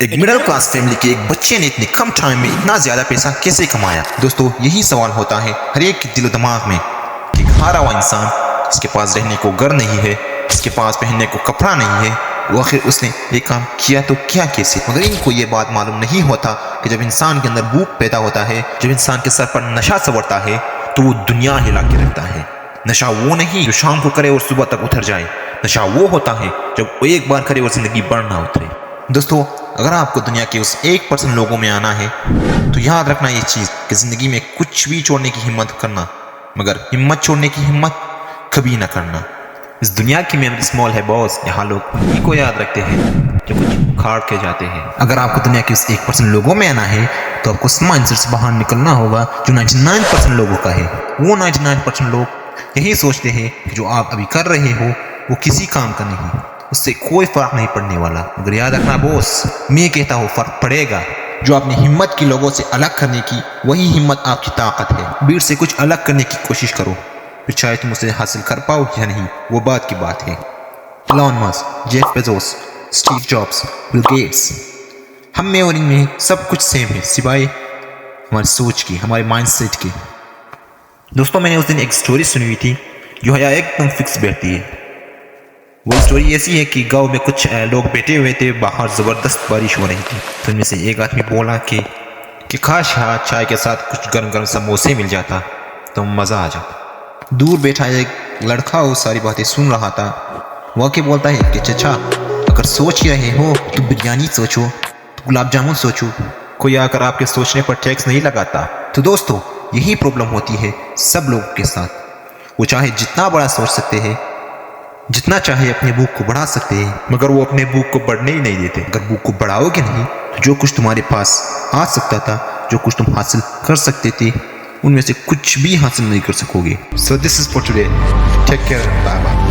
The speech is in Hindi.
एक मिडिल क्लास फैमिली के एक बच्चे ने इतने कम टाइम में इतना ज्यादा पैसा कैसे कमाया। दोस्तों यही सवाल होता है हर एक के दिलो दिमाग में कि हारा हुआ इंसान जिसके पास रहने को घर नहीं है, जिसके पास पहनने को कपड़ा नहीं है, वो आखिर उसने ये काम किया तो क्या कैसे। मगर इनको ये बात मालूम नहीं होता कि जब इंसान के अंदर भूख पैदा होता है, जब इंसान के सर पर नशा सवरता है तो वो दुनिया हिला के रखता है। नशा वो नहीं जो शाम को करे और सुबह तक उतर जाए, नशा वो होता है जब वो एक बार करे और जिंदगी बढ़ ना उतरे। दोस्तों अगर आपको दुनिया के उस 1% लोगों में आना है तो याद रखना ये चीज़ कि ज़िंदगी में कुछ भी छोड़ने की हिम्मत करना, मगर हिम्मत छोड़ने की हिम्मत कभी ना करना। इस दुनिया की मेमोरी स्मॉल है बॉस, यहाँ लोग उन्हीं को याद रखते हैं जो कुछ उखाड़ के जाते हैं। अगर आपको दुनिया के उस 1% लोगों में आना है तो आपको उस माइंडसेट से बाहर निकलना होगा जो 99% लोगों का है। वो 99% लोग यही सोचते हैं कि जो आप अभी कर रहे हो वो किसी काम का नहीं, उससे कोई फर्क नहीं पड़ने वाला। मगर याद रखना बॉस, मैं कहता हूँ फर्क पड़ेगा। जो आपने हिम्मत की लोगों से अलग करने की, वही हिम्मत आपकी ताकत है। भीड़ से कुछ अलग करने की कोशिश करो, फिर चाहे तुम उसे हासिल कर पाओ या नहीं, वो बात की बात है। Elon Musk, Jeff Bezos, Steve Jobs, Bill Gates, हम में और इनमें सब कुछ सेम है सिवाय हमारी सोच की, हमारे माइंडसेट की। दोस्तों मैंने उस दिन एक स्टोरी सुनी हुई थी जो है एकदम फिक्स बैठती है। वो स्टोरी ऐसी है कि गांव में कुछ लोग बैठे हुए थे, बाहर ज़बरदस्त बारिश हो रही थी। तो उनमें से एक आदमी बोला कि काश यहाँ चाय के साथ कुछ गर्म गर्म समोसे मिल जाता तो मज़ा आ जाता। दूर बैठा एक लड़का वो सारी बातें सुन रहा था। वो आके बोलता है कि चचा अगर सोच ही रहे हो तो बिरयानी सोचो, तो गुलाब जामुन सोचो, कोई आकर आपके सोचने पर टैक्स नहीं लगाता। तो दोस्तों यही प्रॉब्लम होती है सब लोगों के साथ। वो चाहे जितना बड़ा सोच सकते हैं, जितना चाहे अपने भूख को बढ़ा सकते हैं, मगर वो अपने भूख को बढ़ने ही नहीं देते। अगर भूख को बढ़ाओगे नहीं तो जो कुछ तुम्हारे पास आ सकता था, जो कुछ तुम हासिल कर सकते थे, उनमें से कुछ भी हासिल नहीं कर सकोगे। So this is for today, take care, bye bye.